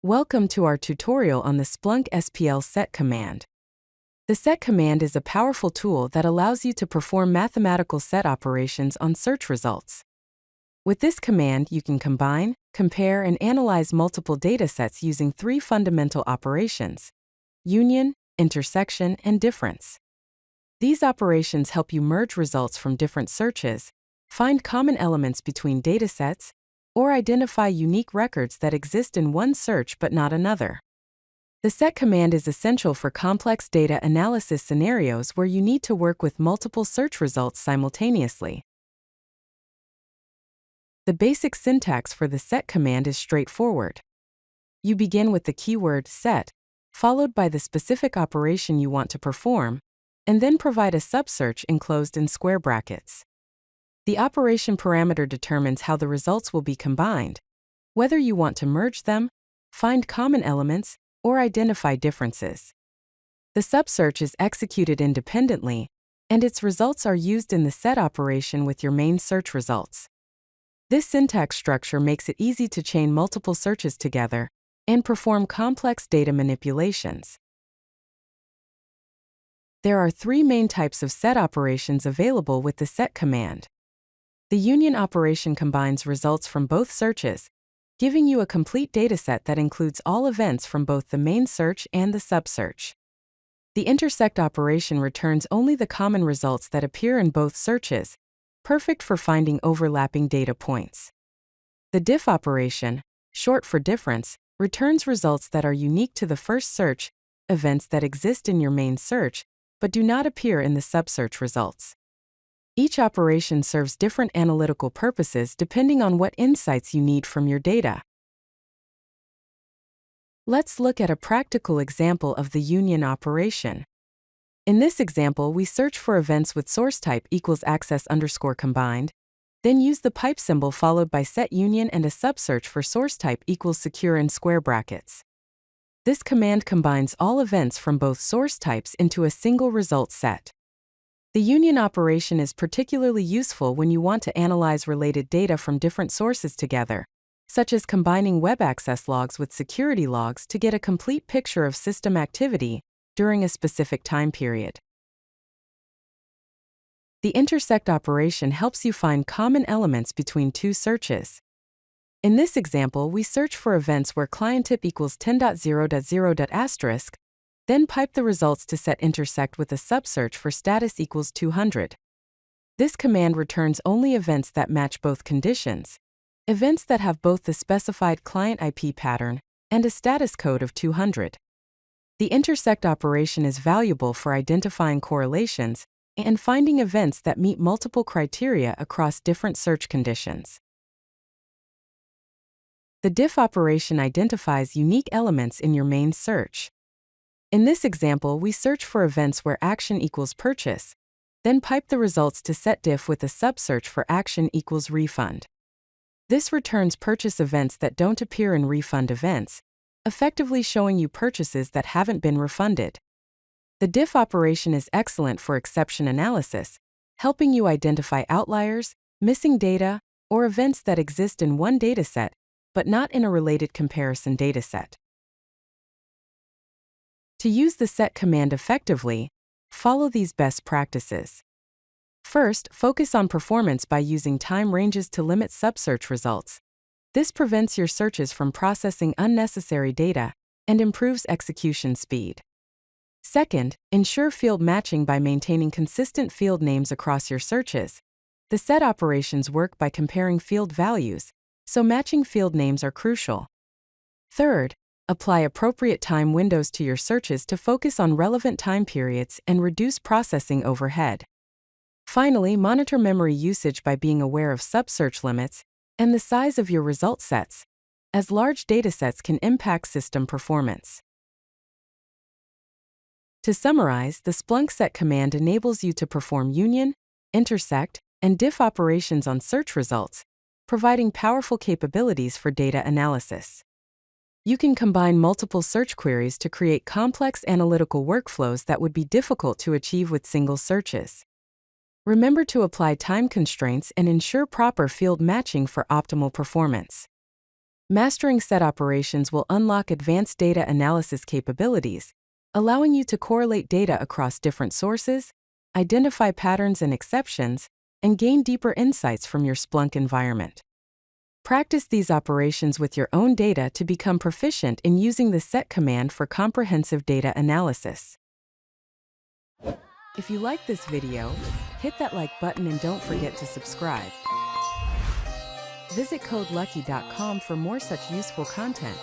Welcome to our tutorial on the Splunk SPL Set Command. The Set Command is a powerful tool that allows you to perform mathematical set operations on search results. With this command, you can combine, compare, and analyze multiple datasets using three fundamental operations: union, intersection, and difference. These operations help you merge results from different searches, find common elements between datasets, or identify unique records that exist in one search but not another. The set command is essential for complex data analysis scenarios where you need to work with multiple search results simultaneously. The basic syntax for the set command is straightforward. You begin with the keyword set, followed by the specific operation you want to perform, and then provide a subsearch enclosed in square brackets. The operation parameter determines how the results will be combined, whether you want to merge them, find common elements, or identify differences. The subsearch is executed independently, and its results are used in the set operation with your main search results. This syntax structure makes it easy to chain multiple searches together and perform complex data manipulations. There are three main types of set operations available with the set command. The union operation combines results from both searches, giving you a complete dataset that includes all events from both the main search and the subsearch. The intersect operation returns only the common results that appear in both searches, perfect for finding overlapping data points. The diff operation, short for difference, returns results that are unique to the first search, events that exist in your main search, but do not appear in the subsearch results. Each operation serves different analytical purposes depending on what insights you need from your data. Let's look at a practical example of the union operation. In this example, we search for events with source type equals access_combined, then use the pipe symbol followed by set union and a subsearch for source type equals secure in square brackets. This command combines all events from both source types into a single result set. The union operation is particularly useful when you want to analyze related data from different sources together, such as combining web access logs with security logs to get a complete picture of system activity during a specific time period. The intersect operation helps you find common elements between two searches. In this example, we search for events where client_tip equals 10.0.0. Then pipe the results to set intersect with a subsearch for status equals 200. This command returns only events that match both conditions, events that have both the specified client IP pattern and a status code of 200. The intersect operation is valuable for identifying correlations and finding events that meet multiple criteria across different search conditions. The diff operation identifies unique elements in your main search. In this example, we search for events where action equals purchase, then pipe the results to set diff with a subsearch for action equals refund. This returns purchase events that don't appear in refund events, effectively showing you purchases that haven't been refunded. The diff operation is excellent for exception analysis, helping you identify outliers, missing data, or events that exist in one dataset, but not in a related comparison dataset. To use the set command effectively, follow these best practices. First, focus on performance by using time ranges to limit subsearch results. This prevents your searches from processing unnecessary data and improves execution speed. Second, ensure field matching by maintaining consistent field names across your searches. The set operations work by comparing field values, so matching field names are crucial. Third, apply appropriate time windows to your searches to focus on relevant time periods and reduce processing overhead. Finally, monitor memory usage by being aware of subsearch limits and the size of your result sets, as large datasets can impact system performance. To summarize, the Splunk Set command enables you to perform union, intersect, and diff operations on search results, providing powerful capabilities for data analysis. You can combine multiple search queries to create complex analytical workflows that would be difficult to achieve with single searches. Remember to apply time constraints and ensure proper field matching for optimal performance. Mastering set operations will unlock advanced data analysis capabilities, allowing you to correlate data across different sources, identify patterns and exceptions, and gain deeper insights from your Splunk environment. Practice these operations with your own data to become proficient in using the set command for comprehensive data analysis. If you like this video, hit that like button and don't forget to subscribe. Visit CodeLucky.com for more such useful content.